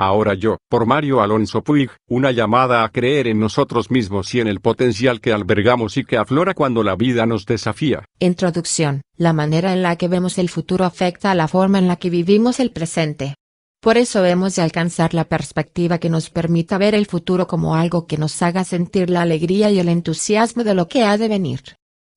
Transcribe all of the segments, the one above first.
Ahora yo, por Mario Alonso Puig, una llamada a creer en nosotros mismos y en el potencial que albergamos y que aflora cuando la vida nos desafía. Introducción. La manera en la que vemos el futuro afecta a la forma en la que vivimos el presente. Por eso hemos de alcanzar la perspectiva que nos permita ver el futuro como algo que nos haga sentir la alegría y el entusiasmo de lo que ha de venir.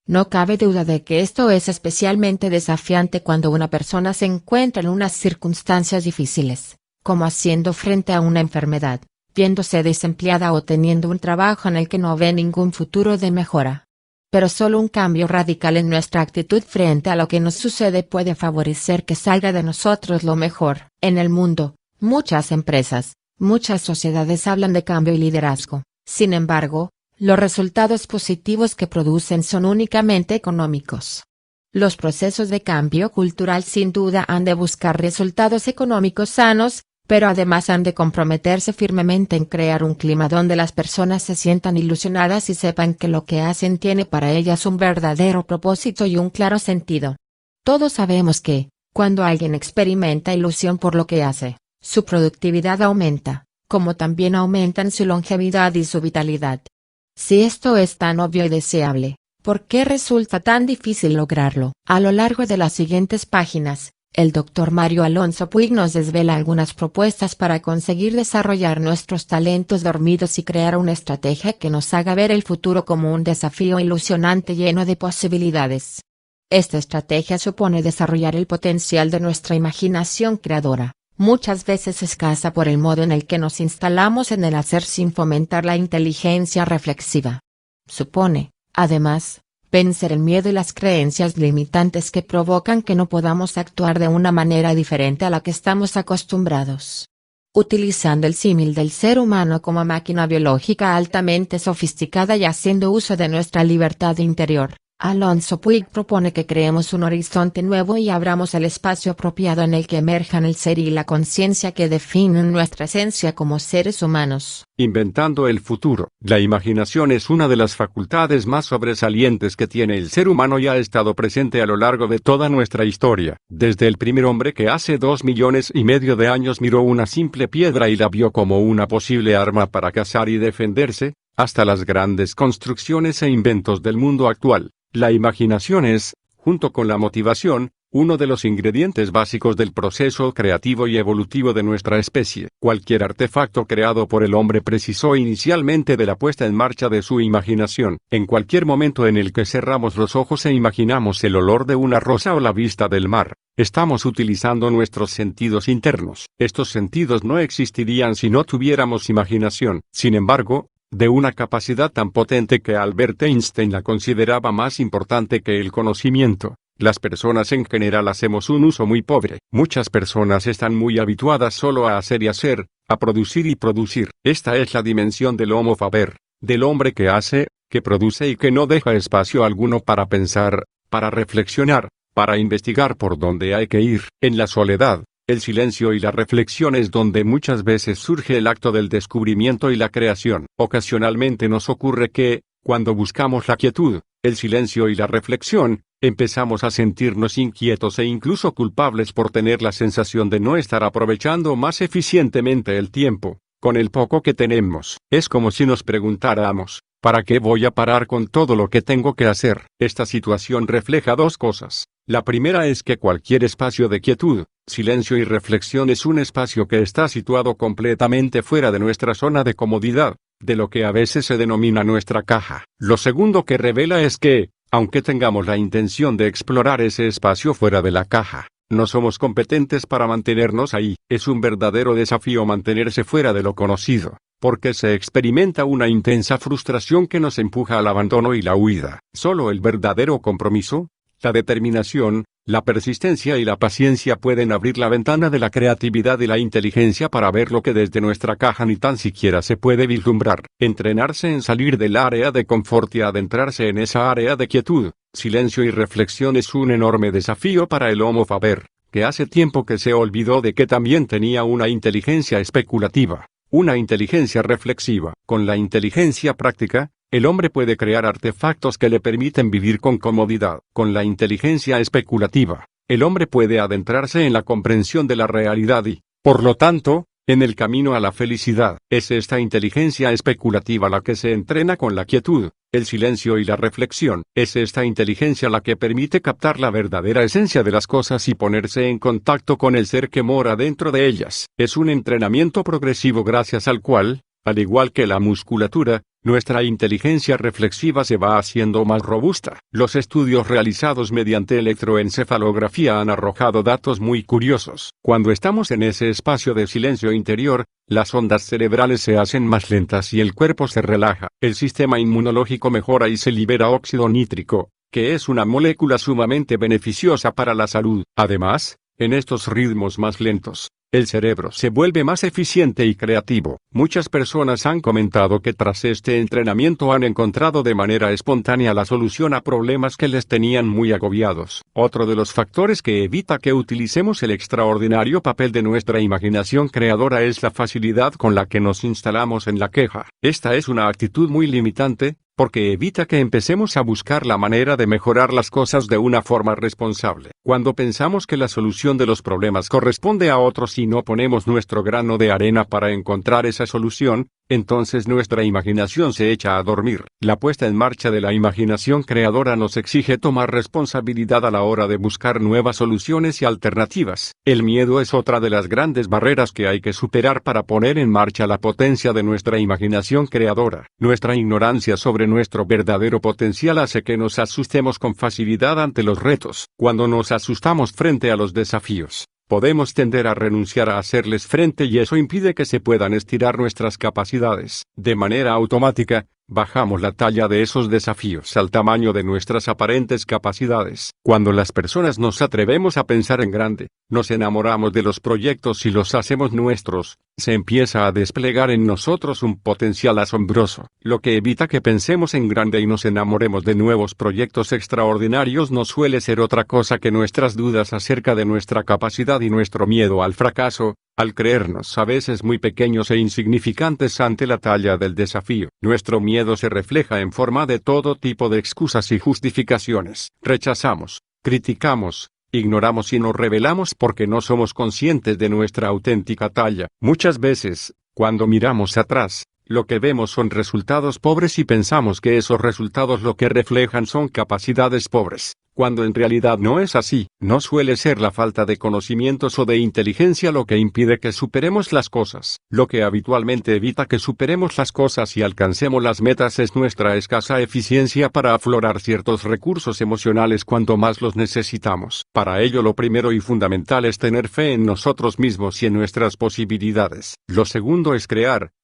No cabe duda de que esto es especialmente desafiante cuando una persona se encuentra en unas circunstancias difíciles, como haciendo frente a una enfermedad, viéndose desempleada o teniendo un trabajo en el que no ve ningún futuro de mejora. Pero solo un cambio radical en nuestra actitud frente a lo que nos sucede puede favorecer que salga de nosotros lo mejor. En el mundo, muchas empresas, muchas sociedades hablan de cambio y liderazgo. Sin embargo, los resultados positivos que producen son únicamente económicos. Los procesos de cambio cultural sin duda han de buscar resultados económicos sanos, pero además han de comprometerse firmemente en crear un clima donde las personas se sientan ilusionadas y sepan que lo que hacen tiene para ellas un verdadero propósito y un claro sentido. Todos sabemos que, cuando alguien experimenta ilusión por lo que hace, su productividad aumenta, como también aumentan su longevidad y su vitalidad. Si esto es tan obvio y deseable, ¿por qué resulta tan difícil lograrlo? A lo largo de las siguientes páginas, el Dr. Mario Alonso Puig nos desvela algunas propuestas para conseguir desarrollar nuestros talentos dormidos y crear una estrategia que nos haga ver el futuro como un desafío ilusionante lleno de posibilidades. Esta estrategia supone desarrollar el potencial de nuestra imaginación creadora, muchas veces escasa por el modo en el que nos instalamos en el hacer sin fomentar la inteligencia reflexiva. Supone, además, vencer el miedo y las creencias limitantes que provocan que no podamos actuar de una manera diferente a la que estamos acostumbrados. Utilizando el símil del ser humano como máquina biológica altamente sofisticada y haciendo uso de nuestra libertad interior, Alonso Puig propone que creemos un horizonte nuevo y abramos el espacio apropiado en el que emerjan el ser y la conciencia que definen nuestra esencia como seres humanos. Inventando el futuro. La imaginación es una de las facultades más sobresalientes que tiene el ser humano y ha estado presente a lo largo de toda nuestra historia. Desde el primer hombre que hace 2,5 millones de años miró una simple piedra y la vio como una posible arma para cazar y defenderse, hasta las grandes construcciones e inventos del mundo actual. La imaginación es, junto con la motivación, uno de los ingredientes básicos del proceso creativo y evolutivo de nuestra especie. Cualquier artefacto creado por el hombre precisó inicialmente de la puesta en marcha de su imaginación. En cualquier momento en el que cerramos los ojos e imaginamos el olor de una rosa o la vista del mar, estamos utilizando nuestros sentidos internos. Estos sentidos no existirían si no tuviéramos imaginación. Sin embargo, de una capacidad tan potente que Albert Einstein la consideraba más importante que el conocimiento. Las personas en general hacemos un uso muy pobre. Muchas personas están muy habituadas solo a hacer y hacer, a producir y producir. Esta es la dimensión del homo faber, del hombre que hace, que produce y que no deja espacio alguno para pensar, para reflexionar, para investigar por dónde hay que ir. En la soledad, el silencio y la reflexión es donde muchas veces surge el acto del descubrimiento y la creación. Ocasionalmente nos ocurre que, cuando buscamos la quietud, el silencio y la reflexión, empezamos a sentirnos inquietos e incluso culpables por tener la sensación de no estar aprovechando más eficientemente el tiempo, con el poco que tenemos. Es como si nos preguntáramos, ¿para qué voy a parar con todo lo que tengo que hacer? Esta situación refleja dos cosas. La primera es que cualquier espacio de quietud, silencio y reflexión es un espacio que está situado completamente fuera de nuestra zona de comodidad, de lo que a veces se denomina nuestra caja. Lo segundo que revela es que, aunque tengamos la intención de explorar ese espacio fuera de la caja, no somos competentes para mantenernos ahí. Es un verdadero desafío mantenerse fuera de lo conocido, porque se experimenta una intensa frustración que nos empuja al abandono y la huida. Solo el verdadero compromiso, la determinación, la persistencia y la paciencia pueden abrir la ventana de la creatividad y la inteligencia para ver lo que desde nuestra caja ni tan siquiera se puede vislumbrar. Entrenarse en salir del área de confort y adentrarse en esa área de quietud, silencio y reflexión es un enorme desafío para el Homo faber, que hace tiempo que se olvidó de que también tenía una inteligencia especulativa, una inteligencia reflexiva. Con la inteligencia práctica, el hombre puede crear artefactos que le permiten vivir con comodidad. Con la inteligencia especulativa, el hombre puede adentrarse en la comprensión de la realidad y, por lo tanto, En el camino a la felicidad, es esta inteligencia especulativa la que se entrena con la quietud, el silencio y la reflexión. Es esta inteligencia la que permite captar la verdadera esencia de las cosas y ponerse en contacto con el ser que mora dentro de ellas. Es un entrenamiento progresivo gracias al cual, al igual que la musculatura, nuestra inteligencia reflexiva se va haciendo más robusta. Los estudios realizados mediante electroencefalografía han arrojado datos muy curiosos. Cuando estamos en ese espacio de silencio interior, las ondas cerebrales se hacen más lentas y el cuerpo se relaja. El sistema inmunológico mejora y se libera óxido nítrico, que es una molécula sumamente beneficiosa para la salud. Además, en estos ritmos más lentos, el cerebro se vuelve más eficiente y creativo. Muchas personas han comentado que tras este entrenamiento han encontrado de manera espontánea la solución a problemas que les tenían muy agobiados. Otro de los factores que evita que utilicemos el extraordinario papel de nuestra imaginación creadora es la facilidad con la que nos instalamos en la queja. Esta es una actitud muy limitante, porque evita que empecemos a buscar la manera de mejorar las cosas de una forma responsable. Cuando pensamos que la solución de los problemas corresponde a otros y no ponemos nuestro grano de arena para encontrar esa solución, entonces nuestra imaginación se echa a dormir. La puesta en marcha de la imaginación creadora nos exige tomar responsabilidad a la hora de buscar nuevas soluciones y alternativas. El miedo es otra de las grandes barreras que hay que superar para poner en marcha la potencia de nuestra imaginación creadora. Nuestra ignorancia sobre nuestro verdadero potencial hace que nos asustemos con facilidad ante los retos. Cuando nos asustamos frente a los desafíos, podemos tender a renunciar a hacerles frente y eso impide que se puedan estirar nuestras capacidades. De manera automática, bajamos la talla de esos desafíos al tamaño de nuestras aparentes capacidades. Cuando las personas nos atrevemos a pensar en grande, nos enamoramos de los proyectos y los hacemos nuestros, se empieza a desplegar en nosotros un potencial asombroso. Lo que evita que pensemos en grande y nos enamoremos de nuevos proyectos extraordinarios no suele ser otra cosa que nuestras dudas acerca de nuestra capacidad y nuestro miedo al fracaso, al creernos a veces muy pequeños e insignificantes ante la talla del desafío. Nuestro miedo se refleja en forma de todo tipo de excusas y justificaciones. Rechazamos, criticamos, ignoramos y nos rebelamos porque no somos conscientes de nuestra auténtica talla. Muchas veces, cuando miramos atrás, lo que vemos son resultados pobres y pensamos que esos resultados lo que reflejan son capacidades pobres, cuando en realidad no es así. No suele ser la falta de conocimientos o de inteligencia lo que impide que superemos las cosas. Lo que habitualmente evita que superemos las cosas y alcancemos las metas es nuestra escasa eficiencia para aflorar ciertos recursos emocionales cuando más los necesitamos. Para ello lo primero y fundamental es tener fe en nosotros mismos y en nuestras posibilidades. Lo segundo es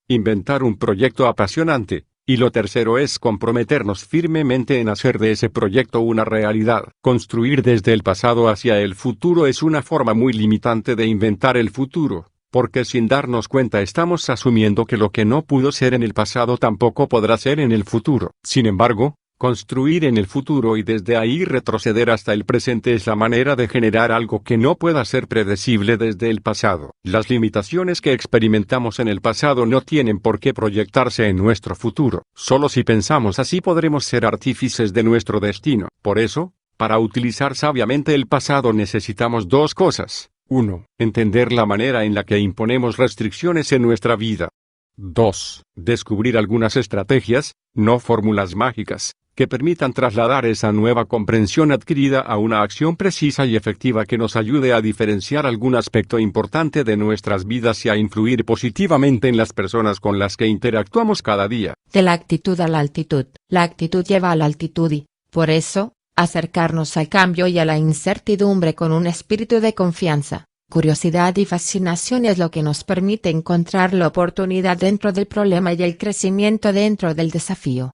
inventar un proyecto apasionante, y lo tercero es comprometernos firmemente en hacer de ese proyecto una realidad. Construir desde el pasado hacia el futuro es una forma muy limitante de inventar el futuro, porque sin darnos cuenta estamos asumiendo que lo que no pudo ser en el pasado tampoco podrá ser en el futuro. Sin embargo, construir en el futuro y desde ahí retroceder hasta el presente es la manera de generar algo que no pueda ser predecible desde el pasado. Las limitaciones que experimentamos en el pasado no tienen por qué proyectarse en nuestro futuro. Solo si pensamos así podremos ser artífices de nuestro destino. Por eso, para utilizar sabiamente el pasado necesitamos dos cosas. 1. Entender la manera en la que imponemos restricciones en nuestra vida. 2. Descubrir algunas estrategias, no fórmulas mágicas, que permitan trasladar esa nueva comprensión adquirida a una acción precisa y efectiva que nos ayude a diferenciar algún aspecto importante de nuestras vidas y a influir positivamente en las personas con las que interactuamos cada día. De la actitud a la altitud. La actitud lleva a la altitud y, por eso, acercarnos al cambio y a la incertidumbre con un espíritu de confianza, curiosidad y fascinación es lo que nos permite encontrar la oportunidad dentro del problema y el crecimiento dentro del desafío.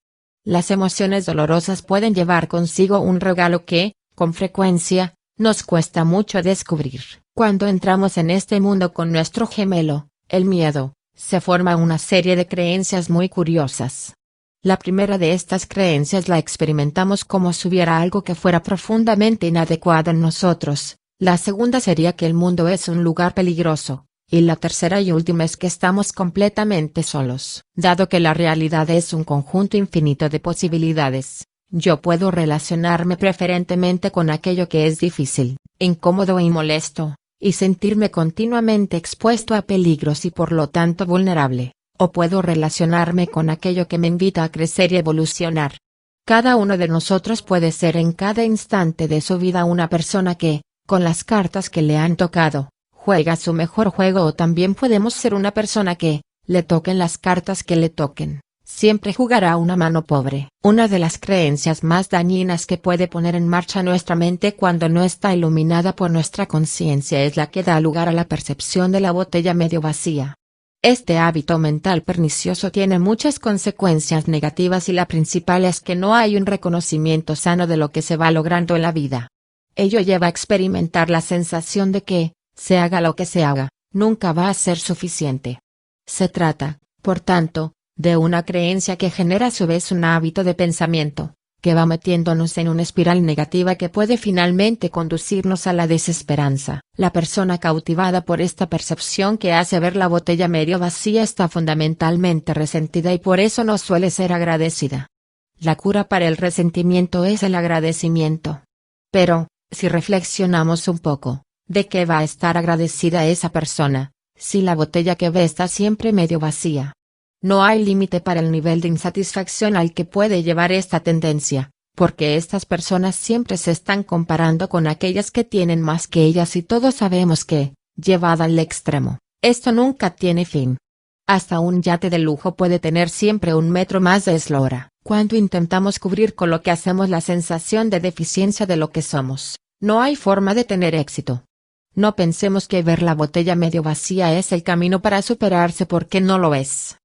Las emociones dolorosas pueden llevar consigo un regalo que, con frecuencia, nos cuesta mucho descubrir. Cuando entramos en este mundo con nuestro gemelo, el miedo, se forma una serie de creencias muy curiosas. La primera de estas creencias la experimentamos como si hubiera algo que fuera profundamente inadecuado en nosotros. La segunda sería que el mundo es un lugar peligroso. Y la tercera y última es que estamos completamente solos. Dado que la realidad es un conjunto infinito de posibilidades, yo puedo relacionarme preferentemente con aquello que es difícil, incómodo y molesto, y sentirme continuamente expuesto a peligros y por lo tanto vulnerable, o puedo relacionarme con aquello que me invita a crecer y evolucionar. Cada uno de nosotros puede ser en cada instante de su vida una persona que, con las cartas que le han tocado, juega su mejor juego, o también podemos ser una persona que, le toquen las cartas que le toquen, siempre jugará una mano pobre. Una de las creencias más dañinas que puede poner en marcha nuestra mente cuando no está iluminada por nuestra conciencia es la que da lugar a la percepción de la botella medio vacía. Este hábito mental pernicioso tiene muchas consecuencias negativas y la principal es que no hay un reconocimiento sano de lo que se va logrando en la vida. Ello lleva a experimentar la sensación de que, se haga lo que se haga, nunca va a ser suficiente. Se trata, por tanto, de una creencia que genera a su vez un hábito de pensamiento, que va metiéndonos en una espiral negativa que puede finalmente conducirnos a la desesperanza. La persona cautivada por esta percepción que hace ver la botella medio vacía está fundamentalmente resentida y por eso no suele ser agradecida. La cura para el resentimiento es el agradecimiento. Pero, si reflexionamos un poco, ¿de qué va a estar agradecida esa persona, si la botella que ve está siempre medio vacía? No hay límite para el nivel de insatisfacción al que puede llevar esta tendencia, porque estas personas siempre se están comparando con aquellas que tienen más que ellas y todos sabemos que, llevada al extremo, esto nunca tiene fin. Hasta un yate de lujo puede tener siempre un metro más de eslora. Cuando intentamos cubrir con lo que hacemos la sensación de deficiencia de lo que somos, no hay forma de tener éxito. No pensemos que ver la botella medio vacía es el camino para superarse, porque no lo es.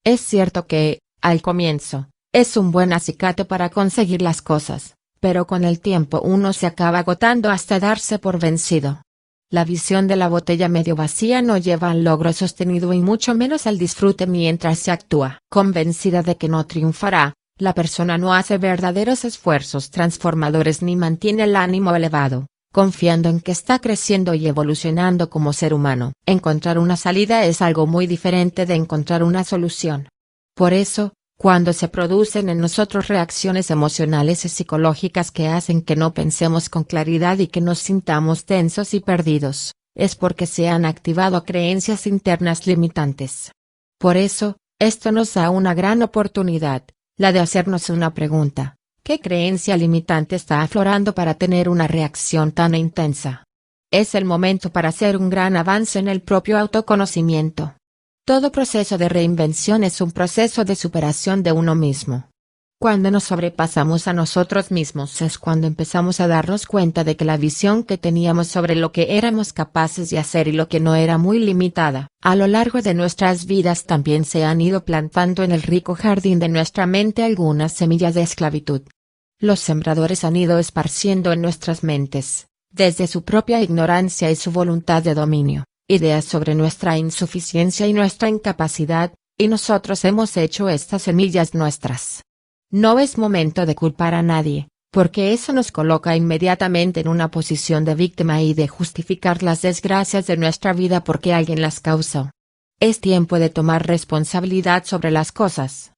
Es cierto que, al comienzo, es un buen acicate para conseguir las cosas, pero con el tiempo uno se acaba agotando hasta darse por vencido. La visión de la botella medio vacía no lleva al logro sostenido y mucho menos al disfrute mientras se actúa. Convencida de que no triunfará, la persona no hace verdaderos esfuerzos transformadores ni mantiene el ánimo elevado, confiando en que está creciendo y evolucionando como ser humano. Encontrar una salida es algo muy diferente de encontrar una solución. Por eso, cuando se producen en nosotros reacciones emocionales y psicológicas que hacen que no pensemos con claridad y que nos sintamos tensos y perdidos, es porque se han activado creencias internas limitantes. Por eso, esto nos da una gran oportunidad, la de hacernos una pregunta: ¿qué creencia limitante está aflorando para tener una reacción tan intensa? Es el momento para hacer un gran avance en el propio autoconocimiento. Todo proceso de reinvención es un proceso de superación de uno mismo. Cuando nos sobrepasamos a nosotros mismos es cuando empezamos a darnos cuenta de que la visión que teníamos sobre lo que éramos capaces de hacer y lo que no era muy limitada. A lo largo de nuestras vidas también se han ido plantando en el rico jardín de nuestra mente algunas semillas de esclavitud. Los sembradores han ido esparciendo en nuestras mentes, desde su propia ignorancia y su voluntad de dominio, ideas sobre nuestra insuficiencia y nuestra incapacidad, y nosotros hemos hecho estas semillas nuestras. No es momento de culpar a nadie, porque eso nos coloca inmediatamente en una posición de víctima y de justificar las desgracias de nuestra vida porque alguien las causó. Es tiempo de tomar responsabilidad sobre las cosas.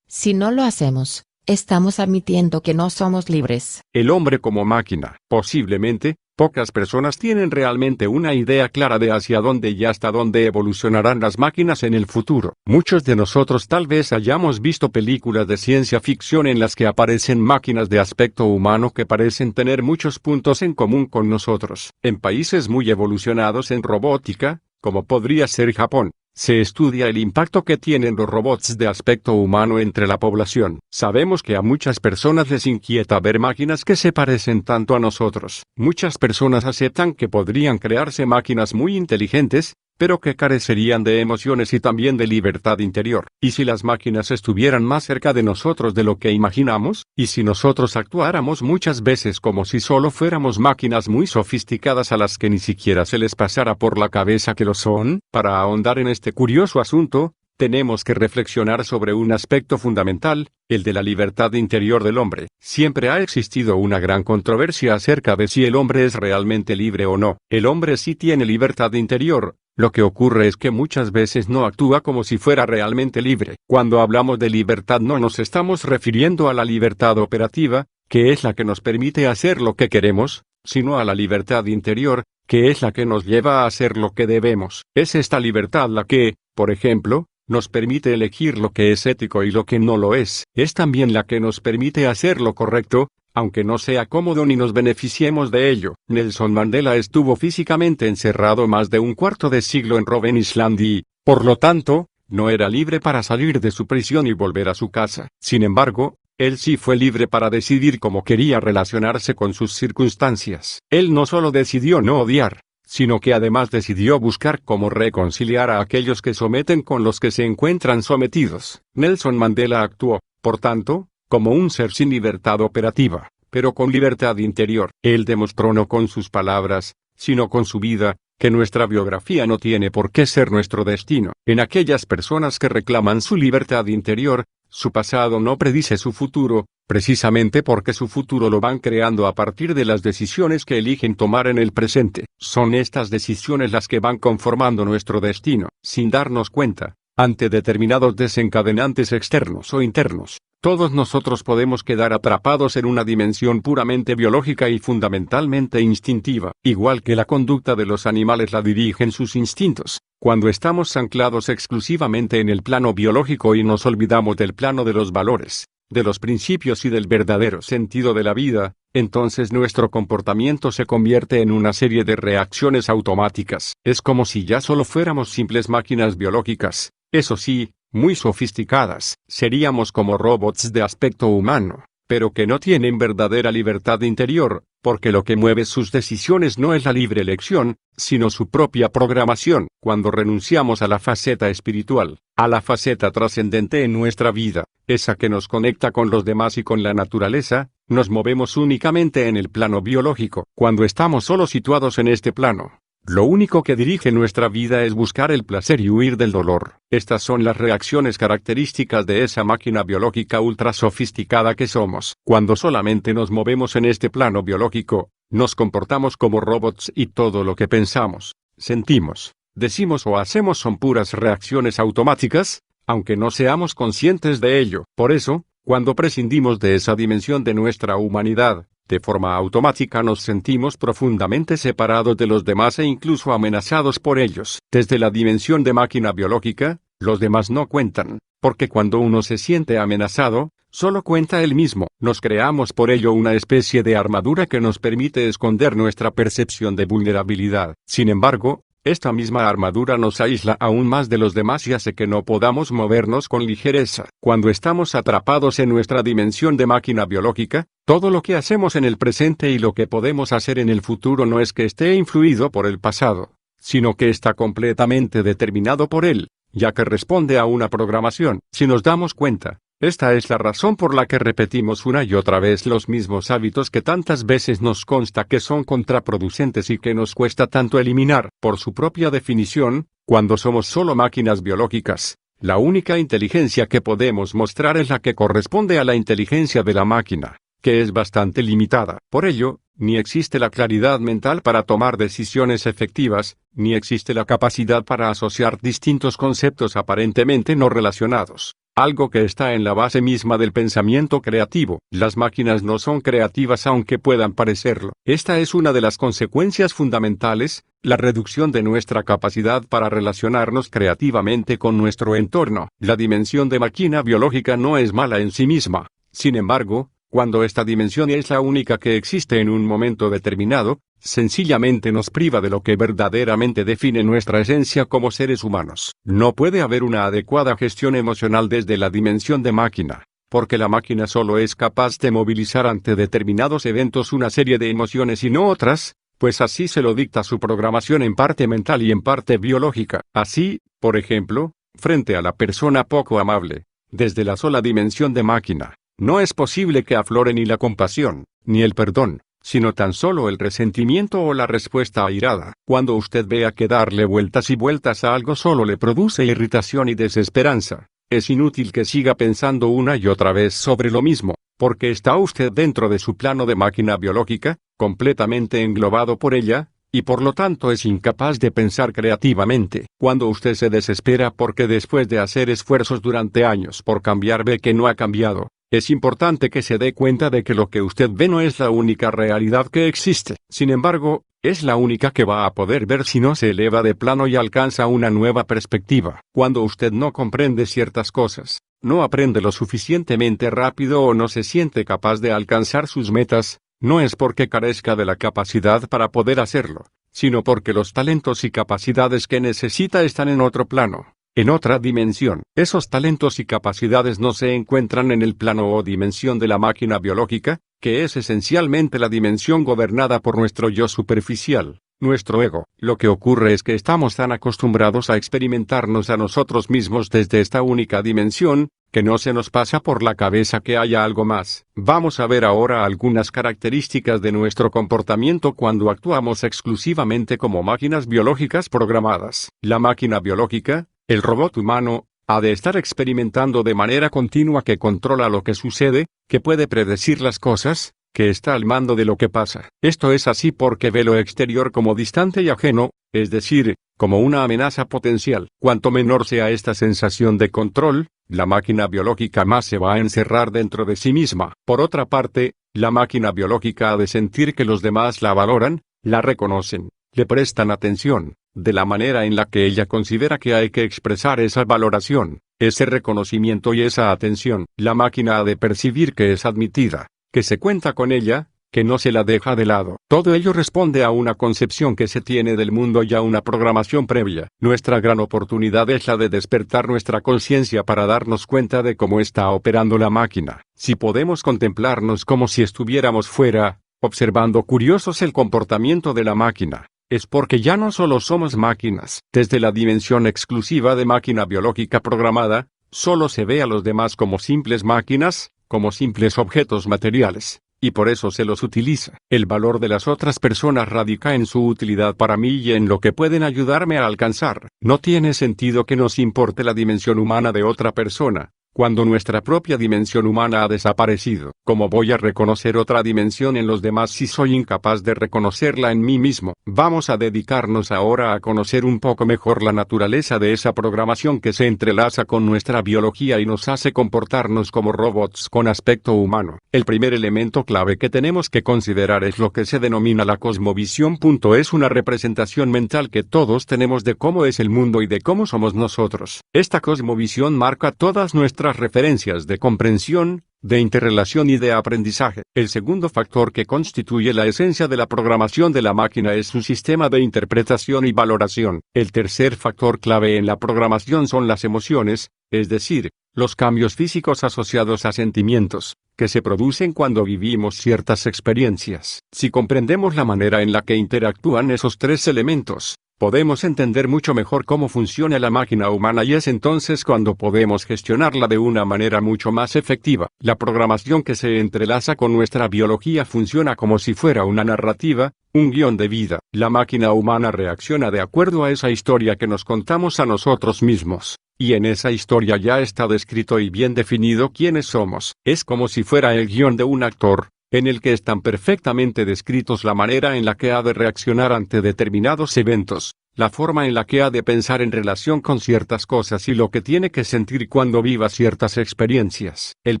Si no lo hacemos, estamos admitiendo que no somos libres. El hombre como máquina. Posiblemente, pocas personas tienen realmente una idea clara de hacia dónde y hasta dónde evolucionarán las máquinas en el futuro. Muchos de nosotros tal vez hayamos visto películas de ciencia ficción en las que aparecen máquinas de aspecto humano que parecen tener muchos puntos en común con nosotros. En países muy evolucionados en robótica, como podría ser Japón, se estudia el impacto que tienen los robots de aspecto humano entre la población. Sabemos que a muchas personas les inquieta ver máquinas que se parecen tanto a nosotros. Muchas personas aceptan que podrían crearse máquinas muy inteligentes, pero que carecerían de emociones y también de libertad interior. ¿Y si las máquinas estuvieran más cerca de nosotros de lo que imaginamos? ¿Y si nosotros actuáramos muchas veces como si solo fuéramos máquinas muy sofisticadas a las que ni siquiera se les pasara por la cabeza que lo son? Para ahondar en este curioso asunto, tenemos que reflexionar sobre un aspecto fundamental, el de la libertad interior del hombre. Siempre ha existido una gran controversia acerca de si el hombre es realmente libre o no. El hombre sí tiene libertad interior. Lo que ocurre es que muchas veces no actúa como si fuera realmente libre. Cuando hablamos de libertad no nos estamos refiriendo a la libertad operativa, que es la que nos permite hacer lo que queremos, sino a la libertad interior, que es la que nos lleva a hacer lo que debemos. Es esta libertad la que, por ejemplo, nos permite elegir lo que es ético y lo que no lo es. Es también la que nos permite hacer lo correcto, aunque no sea cómodo ni nos beneficiemos de ello. Nelson Mandela estuvo físicamente encerrado más de un cuarto de siglo en Robben Island y, por lo tanto, no era libre para salir de su prisión y volver a su casa. Sin embargo, él sí fue libre para decidir cómo quería relacionarse con sus circunstancias. Él no solo decidió no odiar, sino que además decidió buscar cómo reconciliar a aquellos que someten con los que se encuentran sometidos. Nelson Mandela actuó, por tanto, como un ser sin libertad operativa, pero con libertad interior. Él demostró no con sus palabras, sino con su vida, que nuestra biografía no tiene por qué ser nuestro destino. En aquellas personas que reclaman su libertad interior, su pasado no predice su futuro, precisamente porque su futuro lo van creando a partir de las decisiones que eligen tomar en el presente. Son estas decisiones las que van conformando nuestro destino, sin darnos cuenta, ante determinados desencadenantes externos o internos. Todos nosotros podemos quedar atrapados en una dimensión puramente biológica y fundamentalmente instintiva. Igual que la conducta de los animales la dirigen sus instintos, cuando estamos anclados exclusivamente en el plano biológico y nos olvidamos del plano de los valores, de los principios y del verdadero sentido de la vida, entonces nuestro comportamiento se convierte en una serie de reacciones automáticas. Es como si ya solo fuéramos simples máquinas biológicas, eso sí, muy sofisticadas. Seríamos como robots de aspecto humano, pero que no tienen verdadera libertad interior, porque lo que mueve sus decisiones no es la libre elección, sino su propia programación. Cuando renunciamos a la faceta espiritual, a la faceta trascendente en nuestra vida, esa que nos conecta con los demás y con la naturaleza, nos movemos únicamente en el plano biológico. Cuando estamos solo situados en este plano, lo único que dirige nuestra vida es buscar el placer y huir del dolor. Estas son las reacciones características de esa máquina biológica ultra sofisticada que somos. Cuando solamente nos movemos en este plano biológico, nos comportamos como robots y todo lo que pensamos, sentimos, decimos o hacemos son puras reacciones automáticas, aunque no seamos conscientes de ello. Por eso, cuando prescindimos de esa dimensión de nuestra humanidad, de forma automática nos sentimos profundamente separados de los demás e incluso amenazados por ellos. Desde la dimensión de máquina biológica, los demás no cuentan, porque cuando uno se siente amenazado, solo cuenta él mismo. Nos creamos por ello una especie de armadura que nos permite esconder nuestra percepción de vulnerabilidad. Sin embargo, esta misma armadura nos aísla aún más de los demás y hace que no podamos movernos con ligereza. Cuando estamos atrapados en nuestra dimensión de máquina biológica, todo lo que hacemos en el presente y lo que podemos hacer en el futuro no es que esté influido por el pasado, sino que está completamente determinado por él, ya que responde a una programación. Si nos damos cuenta, esta es la razón por la que repetimos una y otra vez los mismos hábitos que tantas veces nos consta que son contraproducentes y que nos cuesta tanto eliminar. Por su propia definición, cuando somos solo máquinas biológicas, la única inteligencia que podemos mostrar es la que corresponde a la inteligencia de la máquina, que es bastante limitada. Por ello, ni existe la claridad mental para tomar decisiones efectivas, ni existe la capacidad para asociar distintos conceptos aparentemente no relacionados. Algo que está en la base misma del pensamiento creativo. Las máquinas no son creativas aunque puedan parecerlo. Esta es una de las consecuencias fundamentales, la reducción de nuestra capacidad para relacionarnos creativamente con nuestro entorno. La dimensión de máquina biológica no es mala en sí misma. Sin embargo, cuando esta dimensión es la única que existe en un momento determinado, sencillamente nos priva de lo que verdaderamente define nuestra esencia como seres humanos. No puede haber una adecuada gestión emocional desde la dimensión de máquina, porque la máquina solo es capaz de movilizar ante determinados eventos una serie de emociones y no otras, pues así se lo dicta su programación en parte mental y en parte biológica. Así, por ejemplo, frente a la persona poco amable, desde la sola dimensión de máquina, no es posible que aflore ni la compasión, ni el perdón, sino tan solo el resentimiento o la respuesta airada. Cuando usted vea que darle vueltas y vueltas a algo solo le produce irritación y desesperanza, es inútil que siga pensando una y otra vez sobre lo mismo, porque está usted dentro de su plano de máquina biológica, completamente englobado por ella, y por lo tanto es incapaz de pensar creativamente. Cuando usted se desespera porque después de hacer esfuerzos durante años por cambiar ve que no ha cambiado, Es importante que se dé cuenta de que lo que usted ve no es la única realidad que existe. Sin embargo, es la única que va a poder ver si no se eleva de plano y alcanza una nueva perspectiva. Cuando usted no comprende ciertas cosas, no aprende lo suficientemente rápido o no se siente capaz de alcanzar sus metas, no es porque carezca de la capacidad para poder hacerlo, sino porque los talentos y capacidades que necesita están en otro plano, en otra dimensión. Esos talentos y capacidades no se encuentran en el plano o dimensión de la máquina biológica, que es esencialmente la dimensión gobernada por nuestro yo superficial, nuestro ego. Lo que ocurre es que estamos tan acostumbrados a experimentarnos a nosotros mismos desde esta única dimensión, que no se nos pasa por la cabeza que haya algo más. Vamos a ver ahora algunas características de nuestro comportamiento cuando actuamos exclusivamente como máquinas biológicas programadas. La máquina biológica, el robot humano, ha de estar experimentando de manera continua que controla lo que sucede, que puede predecir las cosas, que está al mando de lo que pasa. Esto es así porque ve lo exterior como distante y ajeno, es decir, como una amenaza potencial. Cuanto menor sea esta sensación de control, la máquina biológica más se va a encerrar dentro de sí misma. Por otra parte, la máquina biológica ha de sentir que los demás la valoran, la reconocen, le prestan atención, de la manera en la que ella considera que hay que expresar esa valoración, ese reconocimiento y esa atención. La máquina ha de percibir que es admitida, que se cuenta con ella, que no se la deja de lado. Todo ello responde a una concepción que se tiene del mundo y a una programación previa. Nuestra gran oportunidad es la de despertar nuestra conciencia para darnos cuenta de cómo está operando la máquina. Si podemos contemplarnos como si estuviéramos fuera, observando curiosos el comportamiento de la máquina, es porque ya no solo somos máquinas. Desde la dimensión exclusiva de máquina biológica programada, solo se ve a los demás como simples máquinas, como simples objetos materiales, y por eso se los utiliza. El valor de las otras personas radica en su utilidad para mí y en lo que pueden ayudarme a alcanzar. No tiene sentido que nos importe la dimensión humana de otra persona, cuando nuestra propia dimensión humana ha desaparecido. ¿Cómo voy a reconocer otra dimensión en los demás si soy incapaz de reconocerla en mí mismo? Vamos a dedicarnos ahora a conocer un poco mejor la naturaleza de esa programación que se entrelaza con nuestra biología y nos hace comportarnos como robots con aspecto humano. El primer elemento clave que tenemos que considerar es lo que se denomina la cosmovisión. Es una representación mental que todos tenemos de cómo es el mundo y de cómo somos nosotros. Esta cosmovisión marca todas nuestras referencias de comprensión, de interrelación y de aprendizaje. El segundo factor que constituye la esencia de la programación de la máquina es su sistema de interpretación y valoración. El tercer factor clave en la programación son las emociones, es decir, los cambios físicos asociados a sentimientos, que se producen cuando vivimos ciertas experiencias. Si comprendemos la manera en la que interactúan esos tres elementos, podemos entender mucho mejor cómo funciona la máquina humana y es entonces cuando podemos gestionarla de una manera mucho más efectiva. La programación que se entrelaza con nuestra biología funciona como si fuera una narrativa, un guión de vida. La máquina humana reacciona de acuerdo a esa historia que nos contamos a nosotros mismos, y en esa historia ya está descrito y bien definido quiénes somos. Es como si fuera el guión de un actor, en el que están perfectamente descritos la manera en la que ha de reaccionar ante determinados eventos, la forma en la que ha de pensar en relación con ciertas cosas y lo que tiene que sentir cuando viva ciertas experiencias. El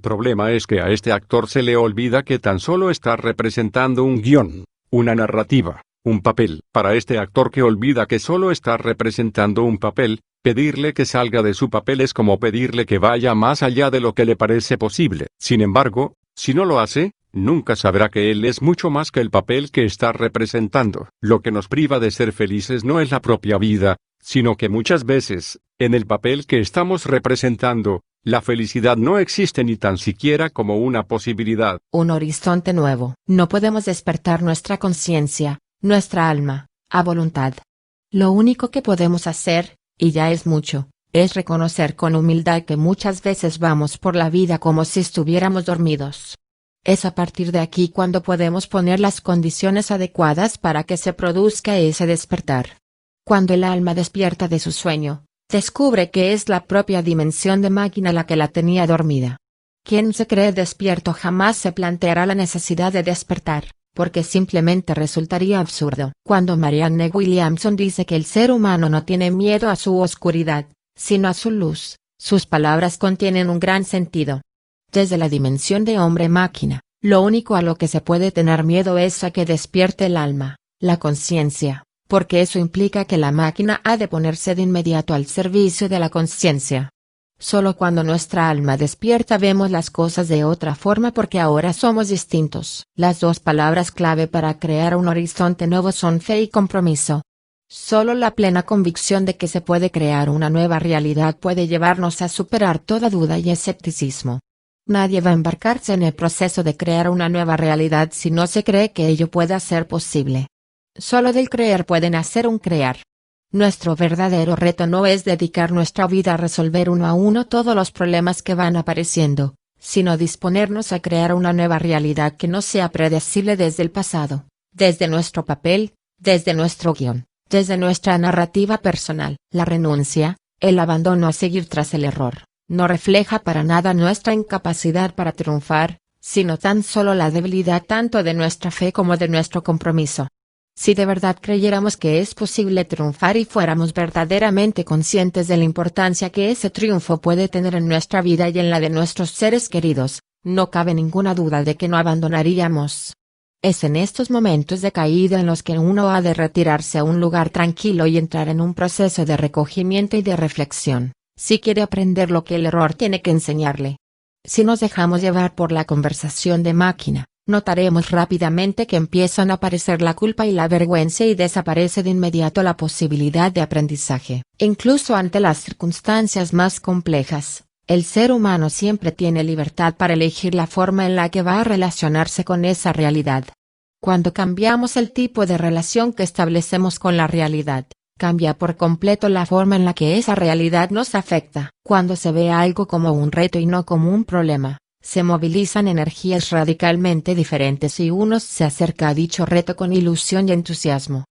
problema es que a este actor se le olvida que tan solo está representando un guión, una narrativa, un papel. Para este actor que olvida que solo está representando un papel, pedirle que salga de su papel es como pedirle que vaya más allá de lo que le parece posible. Sin embargo, si no lo hace, nunca sabrá que él es mucho más que el papel que está representando. Lo que nos priva de ser felices no es la propia vida, sino que muchas veces, en el papel que estamos representando, la felicidad no existe ni tan siquiera como una posibilidad. Un horizonte nuevo. No podemos despertar nuestra conciencia, nuestra alma, a voluntad. Lo único que podemos hacer, y ya es mucho, es reconocer con humildad que muchas veces vamos por la vida como si estuviéramos dormidos. Es a partir de aquí cuando podemos poner las condiciones adecuadas para que se produzca ese despertar. Cuando el alma despierta de su sueño, descubre que es la propia dimensión de máquina la que la tenía dormida. Quien se cree despierto jamás se planteará la necesidad de despertar, porque simplemente resultaría absurdo. Cuando Marianne Williamson dice que el ser humano no tiene miedo a su oscuridad, sino a su luz, sus palabras contienen un gran sentido. Desde la dimensión de hombre-máquina, lo único a lo que se puede tener miedo es a que despierte el alma, la conciencia, porque eso implica que la máquina ha de ponerse de inmediato al servicio de la conciencia. Solo cuando nuestra alma despierta vemos las cosas de otra forma porque ahora somos distintos. Las dos palabras clave para crear un horizonte nuevo son fe y compromiso. Solo la plena convicción de que se puede crear una nueva realidad puede llevarnos a superar toda duda y escepticismo. Nadie va a embarcarse en el proceso de crear una nueva realidad si no se cree que ello pueda ser posible. Solo del creer pueden hacer un crear. Nuestro verdadero reto no es dedicar nuestra vida a resolver uno a uno todos los problemas que van apareciendo, sino disponernos a crear una nueva realidad que no sea predecible desde el pasado, desde nuestro papel, desde nuestro guión, desde nuestra narrativa personal. La renuncia, el abandono a seguir tras el error, no refleja para nada nuestra incapacidad para triunfar, sino tan solo la debilidad tanto de nuestra fe como de nuestro compromiso. Si de verdad creyéramos que es posible triunfar y fuéramos verdaderamente conscientes de la importancia que ese triunfo puede tener en nuestra vida y en la de nuestros seres queridos, no cabe ninguna duda de que no abandonaríamos. Es en estos momentos de caída en los que uno ha de retirarse a un lugar tranquilo y entrar en un proceso de recogimiento y de reflexión, si quiere aprender lo que el error tiene que enseñarle. Si nos dejamos llevar por la conversación de máquina, notaremos rápidamente que empiezan a aparecer la culpa y la vergüenza y desaparece de inmediato la posibilidad de aprendizaje. Incluso ante las circunstancias más complejas, el ser humano siempre tiene libertad para elegir la forma en la que va a relacionarse con esa realidad. Cuando cambiamos el tipo de relación que establecemos con la realidad, cambia por completo la forma en la que esa realidad nos afecta. Cuando se ve algo como un reto y no como un problema, se movilizan energías radicalmente diferentes y uno se acerca a dicho reto con ilusión y entusiasmo.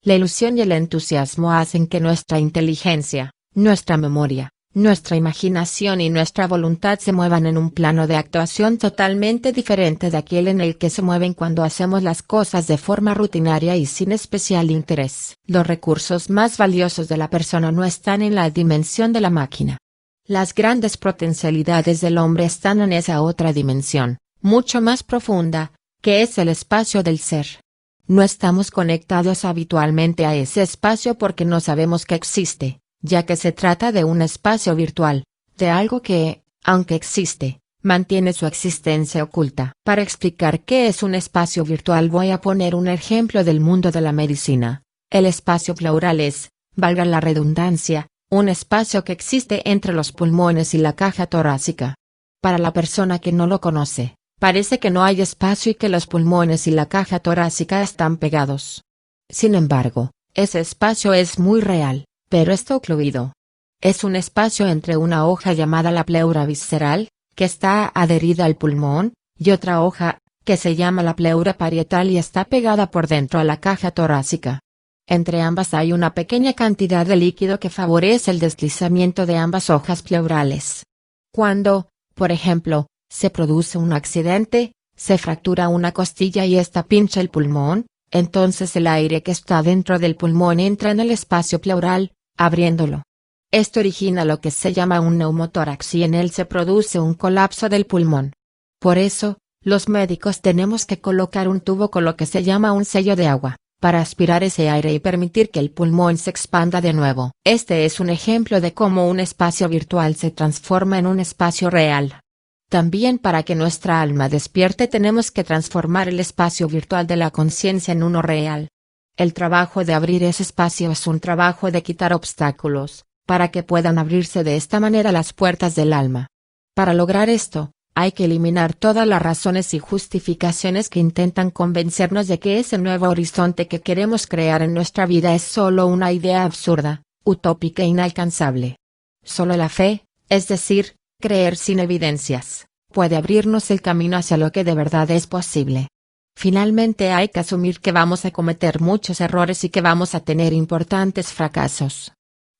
La ilusión y el entusiasmo hacen que nuestra inteligencia, nuestra memoria, nuestra imaginación y nuestra voluntad se muevan en un plano de actuación totalmente diferente de aquel en el que se mueven cuando hacemos las cosas de forma rutinaria y sin especial interés. Los recursos más valiosos de la persona no están en la dimensión de la máquina. Las grandes potencialidades del hombre están en esa otra dimensión, mucho más profunda, que es el espacio del ser. No estamos conectados habitualmente a ese espacio porque no sabemos que existe, ya que se trata de un espacio virtual, de algo que, aunque existe, mantiene su existencia oculta. Para explicar qué es un espacio virtual voy a poner un ejemplo del mundo de la medicina. El espacio pleural es, valga la redundancia, un espacio que existe entre los pulmones y la caja torácica. Para la persona que no lo conoce, parece que no hay espacio y que los pulmones y la caja torácica están pegados. Sin embargo, ese espacio es muy real, pero está ocluido. Es un espacio entre una hoja llamada la pleura visceral, que está adherida al pulmón, y otra hoja, que se llama la pleura parietal y está pegada por dentro a la caja torácica. Entre ambas hay una pequeña cantidad de líquido que favorece el deslizamiento de ambas hojas pleurales. Cuando, por ejemplo, se produce un accidente, se fractura una costilla y esta pincha el pulmón, entonces el aire que está dentro del pulmón entra en el espacio pleural, abriéndolo. Esto origina lo que se llama un neumotórax y en él se produce un colapso del pulmón. Por eso, los médicos tenemos que colocar un tubo con lo que se llama un sello de agua, para aspirar ese aire y permitir que el pulmón se expanda de nuevo. Este es un ejemplo de cómo un espacio virtual se transforma en un espacio real. También para que nuestra alma despierte tenemos que transformar el espacio virtual de la conciencia en uno real. El trabajo de abrir ese espacio es un trabajo de quitar obstáculos, para que puedan abrirse de esta manera las puertas del alma. Para lograr esto, hay que eliminar todas las razones y justificaciones que intentan convencernos de que ese nuevo horizonte que queremos crear en nuestra vida es solo una idea absurda, utópica e inalcanzable. Solo la fe, es decir, creer sin evidencias, puede abrirnos el camino hacia lo que de verdad es posible. Finalmente hay que asumir que vamos a cometer muchos errores y que vamos a tener importantes fracasos.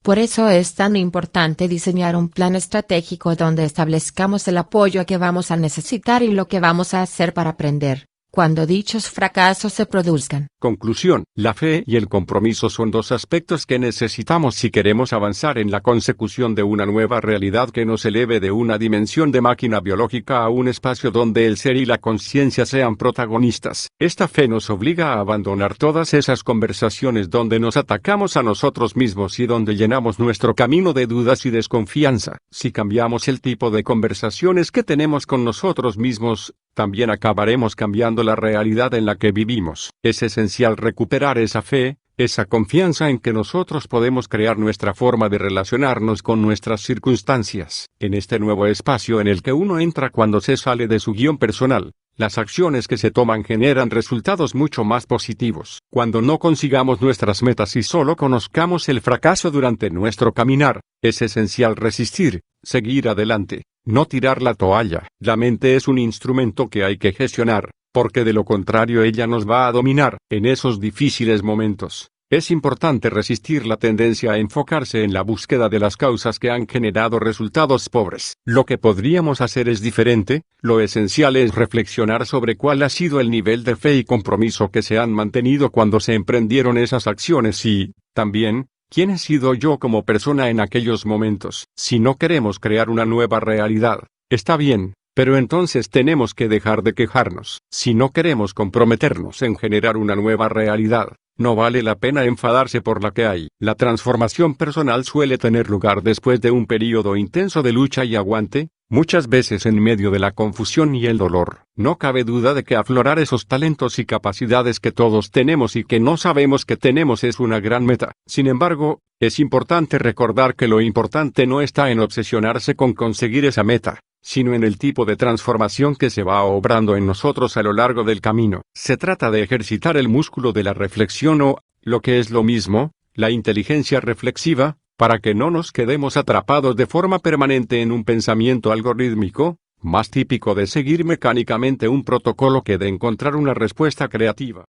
Por eso es tan importante diseñar un plan estratégico donde establezcamos el apoyo que vamos a necesitar y lo que vamos a hacer para aprender, cuando dichos fracasos se produzcan. Conclusión: la fe y el compromiso son dos aspectos que necesitamos si queremos avanzar en la consecución de una nueva realidad que nos eleve de una dimensión de máquina biológica a un espacio donde el ser y la conciencia sean protagonistas. Esta fe nos obliga a abandonar todas esas conversaciones donde nos atacamos a nosotros mismos y donde llenamos nuestro camino de dudas y desconfianza. Si cambiamos el tipo de conversaciones que tenemos con nosotros mismos, también acabaremos cambiando la realidad en la que vivimos. Es esencial recuperar esa fe, esa confianza en que nosotros podemos crear nuestra forma de relacionarnos con nuestras circunstancias. En este nuevo espacio en el que uno entra cuando se sale de su guión personal, las acciones que se toman generan resultados mucho más positivos. Cuando no consigamos nuestras metas y solo conozcamos el fracaso durante nuestro caminar, es esencial resistir, seguir adelante, no tirar la toalla. La mente es un instrumento que hay que gestionar, porque de lo contrario ella nos va a dominar. En esos difíciles momentos, es importante resistir la tendencia a enfocarse en la búsqueda de las causas que han generado resultados pobres. Lo que podríamos hacer es diferente. Lo esencial es reflexionar sobre cuál ha sido el nivel de fe y compromiso que se han mantenido cuando se emprendieron esas acciones y, también, ¿quién he sido yo como persona en aquellos momentos? Si no queremos crear una nueva realidad, está bien, pero entonces tenemos que dejar de quejarnos. Si no queremos comprometernos en generar una nueva realidad, no vale la pena enfadarse por la que hay. La transformación personal suele tener lugar después de un periodo intenso de lucha y aguante, muchas veces en medio de la confusión y el dolor. No cabe duda de que aflorar esos talentos y capacidades que todos tenemos y que no sabemos que tenemos es una gran meta. Sin embargo, es importante recordar que lo importante no está en obsesionarse con conseguir esa meta, sino en el tipo de transformación que se va obrando en nosotros a lo largo del camino. Se trata de ejercitar el músculo de la reflexión o, lo que es lo mismo, la inteligencia reflexiva, para que no nos quedemos atrapados de forma permanente en un pensamiento algorítmico, más típico de seguir mecánicamente un protocolo que de encontrar una respuesta creativa.